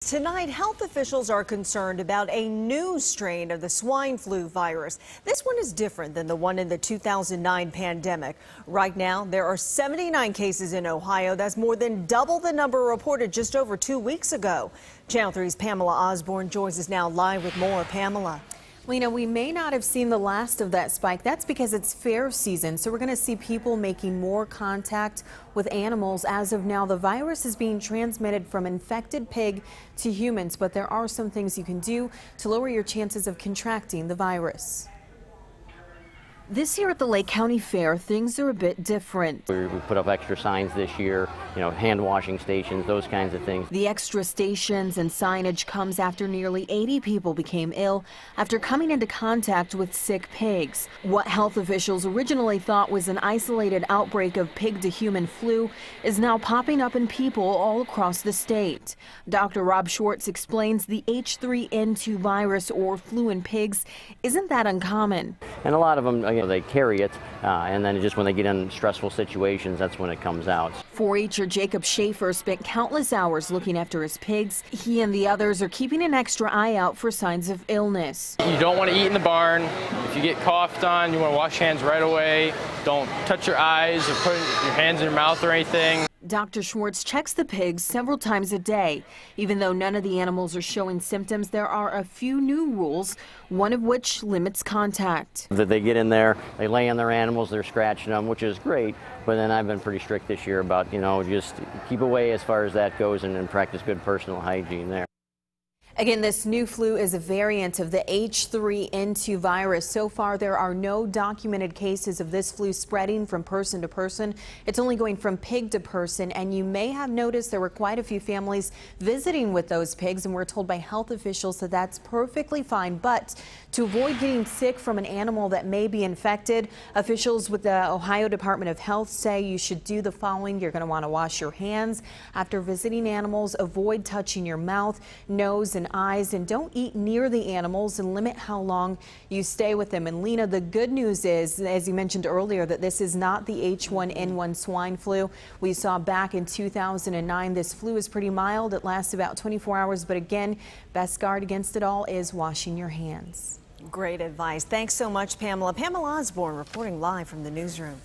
Tonight, health officials are concerned about a new strain of the swine flu virus. This one is different than the one in the 2009 pandemic. Right now, there are 79 cases in Ohio. That's more than double the number reported just over 2 weeks ago. Channel 3's Pamela Osborne joins us now live with more. Pamela. Lena, we may not have seen the last of that spike. That's because it's fair season, so we're going to see people making more contact with animals. As of now, the virus is being transmitted from infected pig to humans, but there are some things you can do to lower your chances of contracting the virus. This year at the Lake County Fair, things are a bit different. We put up extra signs this year, hand washing stations, those kinds of things. The extra stations and signage comes after nearly 80 people became ill after coming into contact with sick pigs. What health officials originally thought was an isolated outbreak of pig-to-human flu is now popping up in people all across the state. Dr. Rob Schwartz explains the H3N2 virus, or flu in pigs, isn't that uncommon. And a lot of them, they carry it, and then just when they get in stressful situations, that's when it comes out. 4-H'er Jacob Schaefer spent countless hours looking after his pigs. He and the others are keeping an extra eye out for signs of illness. You don't want to eat in the barn. If you get coughed on, you want to wash your hands right away. Don't touch your eyes or put your hands in your mouth or anything. Dr. Schwartz checks the pigs several times a day. Even though none of the animals are showing symptoms, there are a few new rules, one of which limits contact. That they get in there, they lay on their animals, they're scratching them, which is great, but then I've been pretty strict this year about, just keep away as far as that goes and practice good personal hygiene there. Again, this new flu is a variant of the H3N2 virus. So far, there are no documented cases of this flu spreading from person to person. It's only going from pig to person, and you may have noticed there were quite a few families visiting with those pigs, and we're told by health officials that that's perfectly fine. But to avoid getting sick from an animal that may be infected, officials with the Ohio Department of Health say you should do the following. You're going to want to wash your hands after visiting animals, avoid touching your mouth, nose, and eyes, and don't eat near the animals, and limit how long you stay with them. And Lena, the good news is, as you mentioned earlier, that this is not the H1N1 swine flu we saw back in 2009. This flu is pretty mild. It lasts about 24 hours, but again, best guard against it all is washing your hands. Great advice. Thanks so much, Pamela. Pamela Osborne reporting live from the newsroom.